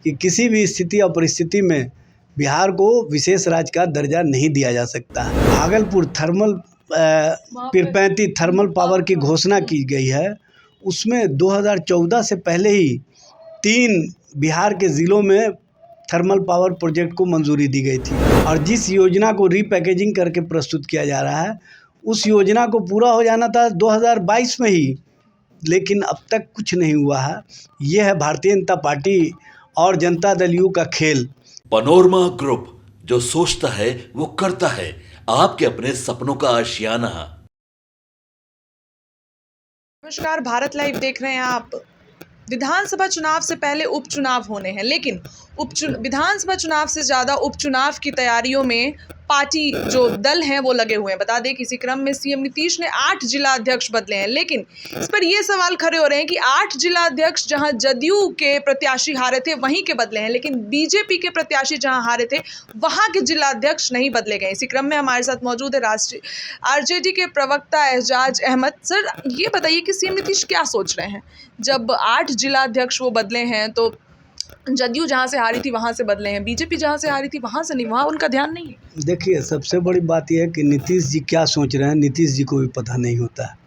कि किसी भी स्थिति और परिस्थिति में बिहार को विशेष राज्य का दर्जा नहीं दिया जा सकता। Bhagalpur thermal Pirpainti thermal power की घोषणा की गई है, उसमें 2014 से पहले ही 3 बिहार के ज़िलों में थर्मल पावर प्रोजेक्ट को मंजूरी दी गई थी। और जिस योजना को रीपैकेजिंग करके प्रस्तुत किया जा रहा है, उस योजना को पूरा हो जाना था 2022 में ही, लेकिन अब तक कुछ नहीं हुआ है। ये है भारतीय जनता पार्टी और जनता दल यू का खेल। पनोरमा ग्रुप, जो सोचता है वो करता है। आपके अपने सपनों का आशियाना। नमस्कार, भारत लाइव देख रहे हैं आप। विधानसभा चुनाव से पहले उपचुनाव होने हैं, लेकिन विधानसभा चुनाव से ज़्यादा उपचुनाव की तैयारियों में पार्टी जो दल हैं वो लगे हुए हैं। बता दें कि इसी क्रम में सीएम नीतीश ने 8 जिला अध्यक्ष बदले हैं, लेकिन इस पर ये सवाल खड़े हो रहे हैं कि 8 जिला अध्यक्ष जहां जदयू के प्रत्याशी हारे थे वहीं के बदले हैं, लेकिन बीजेपी के प्रत्याशी जहां हारे थे वहां के जिला अध्यक्ष नहीं बदले गए। इसी क्रम में हमारे साथ मौजूद है राष्ट्रीय आरजेडी के प्रवक्ता एजाज अहमद। सर, ये बताइए कि सीएम नीतीश क्या सोच रहे हैं? जब 8 जिला अध्यक्ष वो बदले हैं तो जदयू जहाँ से हारी थी वहाँ से बदले हैं, बीजेपी जहाँ से हारी थी वहाँ से नहीं, वहाँ उनका ध्यान नहीं है। देखिए, सबसे बड़ी बात यह है कि नीतीश जी क्या सोच रहे हैं, नीतीश जी को भी पता नहीं होता है।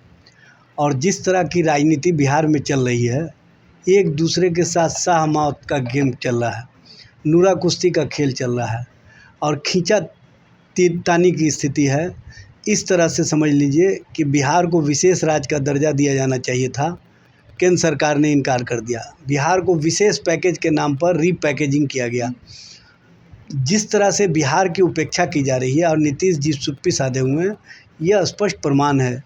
और जिस तरह की राजनीति बिहार में चल रही है, एक दूसरे के साथ शाह मौत का गेम चल रहा है, नूरा कुश्ती का खेल चल रहा है और खींचा तानी की स्थिति है। इस तरह से समझ लीजिए कि बिहार को विशेष राज्य का दर्जा दिया जाना चाहिए था, केंद्र सरकार ने इनकार कर दिया। बिहार को विशेष पैकेज के नाम पर रीपैकेजिंग किया गया। जिस तरह से बिहार की उपेक्षा की जा रही है और नीतीश जी चुप्पी साधे हुए हैं, यह स्पष्ट प्रमाण है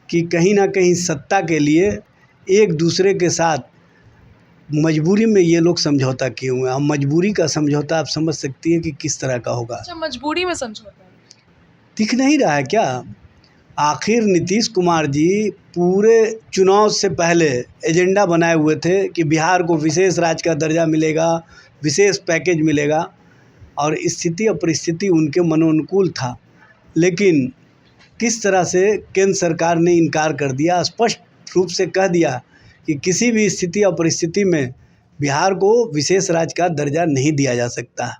कि कहीं ना कहीं सत्ता के लिए एक दूसरे के साथ मजबूरी में ये लोग समझौता किए हुए हैं। और मजबूरी का समझौता आप समझ सकती है कि किस तरह का होगा। अच्छा, मजबूरी में समझौता दिख नहीं रहा है क्या? आखिर नीतीश कुमार जी पूरे चुनाव से पहले एजेंडा बनाए हुए थे कि बिहार को विशेष राज्य का दर्जा मिलेगा, विशेष पैकेज मिलेगा, और स्थिति और परिस्थिति उनके मनोनुकूल था। लेकिन किस तरह से केंद्र सरकार ने इनकार कर दिया, स्पष्ट रूप से कह दिया कि किसी भी स्थिति और परिस्थिति में बिहार को विशेष राज्य का दर्जा नहीं दिया जा सकता।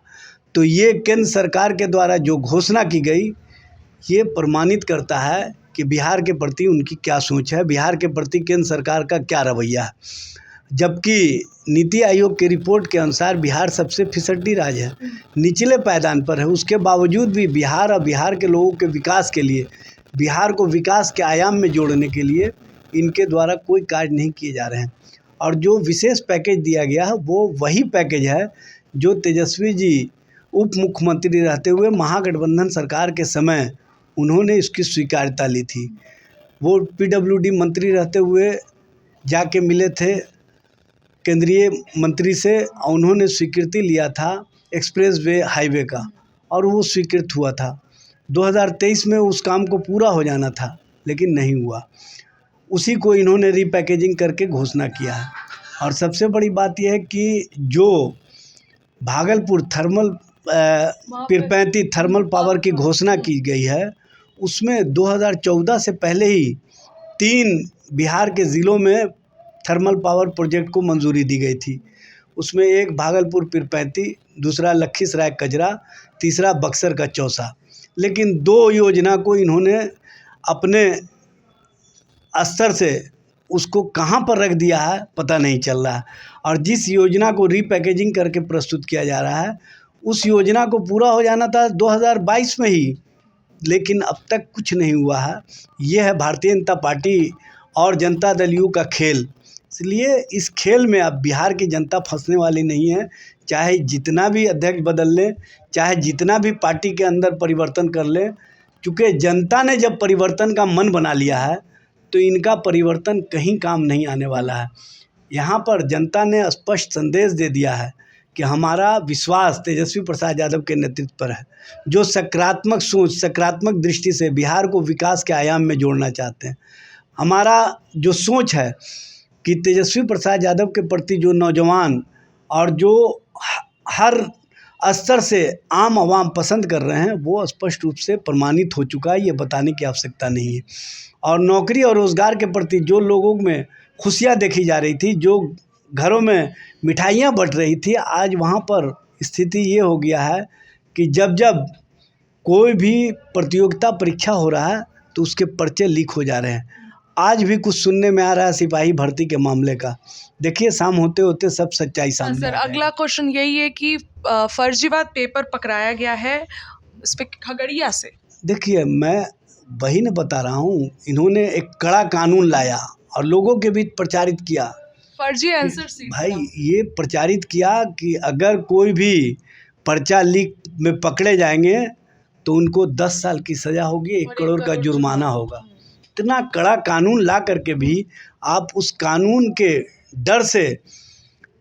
तो ये केंद्र सरकार के द्वारा जो घोषणा की गई, ये प्रमाणित करता है कि बिहार के प्रति उनकी क्या सोच है, बिहार के प्रति केंद्र सरकार का क्या रवैया है। जबकि नीति आयोग की रिपोर्ट के अनुसार बिहार सबसे फिसड्डी राज्य है, निचले पायदान पर है। उसके बावजूद भी बिहार और बिहार के लोगों के विकास के लिए, बिहार को विकास के आयाम में जोड़ने के लिए इनके द्वारा कोई कार्य नहीं किए जा रहे हैं। और जो विशेष पैकेज दिया गया है वो वही पैकेज है जो तेजस्वी जी उप मुख्यमंत्री रहते हुए महागठबंधन सरकार के समय उन्होंने इसकी स्वीकार्यता ली थी। वो पीडब्ल्यूडी मंत्री रहते हुए जाके मिले थे केंद्रीय मंत्री से, और उन्होंने स्वीकृति लिया था एक्सप्रेस वे हाईवे का, और वो स्वीकृत हुआ था। 2023 में उस काम को पूरा हो जाना था, लेकिन नहीं हुआ। उसी को इन्होंने रीपैकेजिंग करके घोषणा किया है। और सबसे बड़ी बात यह है कि जो Bhagalpur thermal Pirpainti thermal power की घोषणा की गई है, उसमें 2014 से पहले ही 3 बिहार के ज़िलों में थर्मल पावर प्रोजेक्ट को मंजूरी दी गई थी। उसमें एक भागलपुर पीरपैंती, दूसरा लखीसराय कजरा, तीसरा बक्सर का चौसा। लेकिन 2 योजना को इन्होंने अपने स्तर से उसको कहाँ पर रख दिया है पता नहीं चल रहा है। और जिस योजना को रीपैकेजिंग करके प्रस्तुत किया जा रहा है, उस योजना को पूरा हो जाना था 2022 में ही, लेकिन अब तक कुछ नहीं हुआ है। ये है भारतीय जनता पार्टी और जनता दल यू का खेल। इसलिए इस खेल में अब बिहार की जनता फंसने वाली नहीं है। चाहे जितना भी अध्यक्ष बदल लें, चाहे जितना भी पार्टी के अंदर परिवर्तन कर लें, चूँकि जनता ने जब परिवर्तन का मन बना लिया है तो इनका परिवर्तन कहीं काम नहीं आने वाला है। यहाँ पर जनता ने स्पष्ट संदेश दे दिया है कि हमारा विश्वास तेजस्वी प्रसाद यादव के नेतृत्व पर है, जो सकारात्मक सोच, सकारात्मक दृष्टि से बिहार को विकास के आयाम में जोड़ना चाहते हैं। हमारा जो सोच है कि तेजस्वी प्रसाद यादव के प्रति जो नौजवान और जो हर स्तर से आम आवाम पसंद कर रहे हैं, वो स्पष्ट रूप से प्रमाणित हो चुका है, ये बताने की आवश्यकता नहीं है। और नौकरी और रोज़गार के प्रति जो लोगों में खुशियाँ देखी जा रही थी, जो घरों में मिठाइयाँ बँट रही थी, आज वहाँ पर स्थिति ये हो गया है कि जब जब कोई भी प्रतियोगिता परीक्षा हो रहा है तो उसके पर्चे लीक हो जा रहे हैं। आज भी कुछ सुनने में आ रहा है सिपाही भर्ती के मामले का। देखिए शाम होते होते सब सच्चाई सामने सर, आ जाएगी। अगला क्वेश्चन यही है कि फर्जीवाद पेपर पकड़ाया गया है इस पे खगड़िया से। देखिए मैं वही न बता रहा हूँ, इन्होंने एक कड़ा कानून लाया और लोगों के बीच प्रचारित किया। फर्जी आंसर शीट भाई ये प्रचारित किया कि अगर कोई भी पर्चा लीक में पकड़े जाएंगे तो उनको 10 साल की सज़ा होगी, 1 करोड़ का जुर्माना होगा। इतना कड़ा कानून ला करके भी आप उस कानून के डर से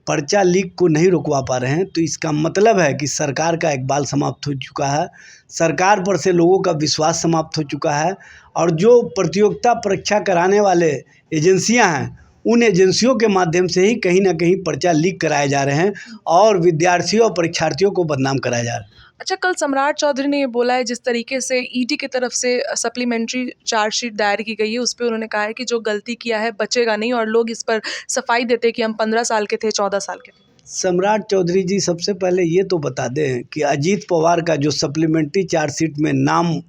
पर्चा लीक को नहीं रुकवा पा रहे हैं, तो इसका मतलब है कि सरकार का इकबाल समाप्त हो चुका है, सरकार पर से लोगों का विश्वास समाप्त हो चुका है। और जो प्रतियोगिता परीक्षा कराने वाले एजेंसियां हैं, उन एजेंसियों के माध्यम से ही कहीं ना कहीं पर्चा लीक कराए जा रहे हैं और विद्यार्थियों और परीक्षार्थियों को बदनाम कराया जा रहा है। अच्छा, कल सम्राट चौधरी ने ये बोला है, जिस तरीके से ईडी की तरफ से सप्लीमेंट्री चार्जशीट दायर की गई है उस पर उन्होंने कहा है कि जो गलती किया है बचेगा नहीं, और लोग इस पर सफाई देते कि हम 15 साल के थे, 14 साल के थे। सम्राट चौधरी जी सबसे पहले ये तो बता दें कि अजीत पवार का जो सप्लीमेंट्री चार्जशीट में नाम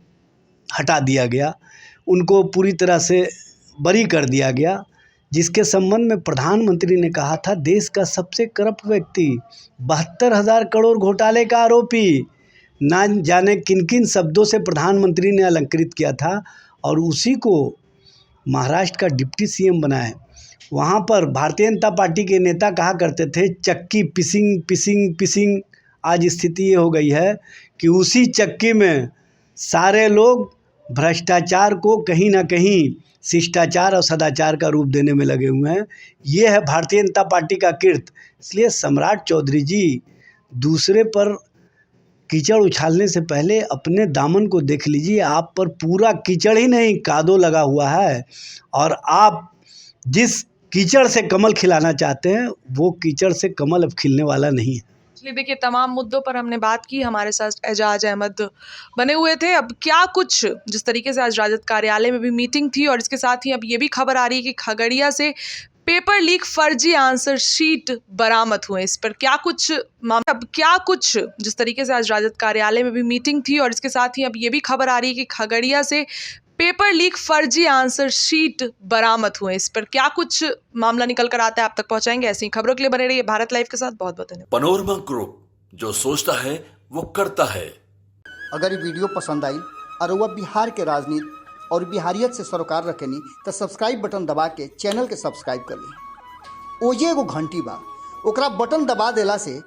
हटा दिया गया, उनको पूरी तरह से बरी कर दिया गया, जिसके संबंध में प्रधानमंत्री ने कहा था देश का सबसे करप्ट व्यक्ति, 72,000 करोड़ घोटाले का आरोपी, ना जाने किन किन शब्दों से प्रधानमंत्री ने अलंकृत किया था, और उसी को महाराष्ट्र का डिप्टी सीएम बनाया। वहाँ पर भारतीय जनता पार्टी के नेता कहा करते थे चक्की पिसिंग पिसिंग पिसिंग। आज स्थिति ये हो गई है कि उसी चक्की में सारे लोग भ्रष्टाचार को कहीं ना कहीं शिष्टाचार और सदाचार का रूप देने में लगे हुए हैं। ये है भारतीय जनता पार्टी का कीर्त। इसलिए सम्राट चौधरी जी दूसरे पर कीचड़ उछालने से पहले अपने दामन को देख लीजिए। आप पर पूरा कीचड़ ही नहीं कादो लगा हुआ है, और आप जिस कीचड़ से कमल खिलाना चाहते हैं वो कीचड़ से कमल अब खिलने वाला नहीं है। इसलिए देखिए, तमाम मुद्दों पर हमने बात की। हमारे साथ एजाज अहमद बने हुए थे। अब क्या कुछ, जिस तरीके से आज राजद कार्यालय में भी मीटिंग थी, और इसके साथ ही अब ये भी खबर आ रही है कि खगड़िया से पेपर लीक फर्जी आंसर शीट बरामद हुए। इस पर क्या कुछ अब क्या कुछ, जिस तरीके से आज राजद कार्यालय में भी मीटिंग थी, और इसके साथ ही अब ये भी खबर आ रही है कि खगड़िया से पेपर लीक फर्जी आंसर शीट बरामद हुए। इस पर क्या कुछ मामला निकल कर आता है आप तक पहुंचाएंगे। ऐसी खबरों के लिए बने रहिए भारत लाइव के साथ। बहुत बहुत धन्यवाद। पनोरमा ग्रुप, जो सोचता है वो करता है। अगर ये वीडियो पसंद आई और वह बिहार के राजनीति और बिहारियत से सरोकार रखेनी तो सब्सक्राइब बटन दबा के चैनल के सब्सक्राइब कर ली। ओजे एगो घंटी बा, ओकरा बटन दबा देला से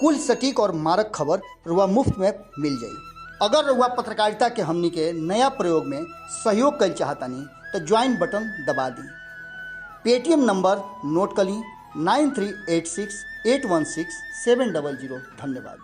कुल सटीक और मारक खबर रुआ मुफ्त में मिल जाई। अगर रुआ पत्रकारिता के हमनी के नया प्रयोग में सहयोग कर चाहतानी तो ज्वाइन बटन दबा दी। पेटीएम नंबर नोट कर ली 9386816700। धन्यवाद।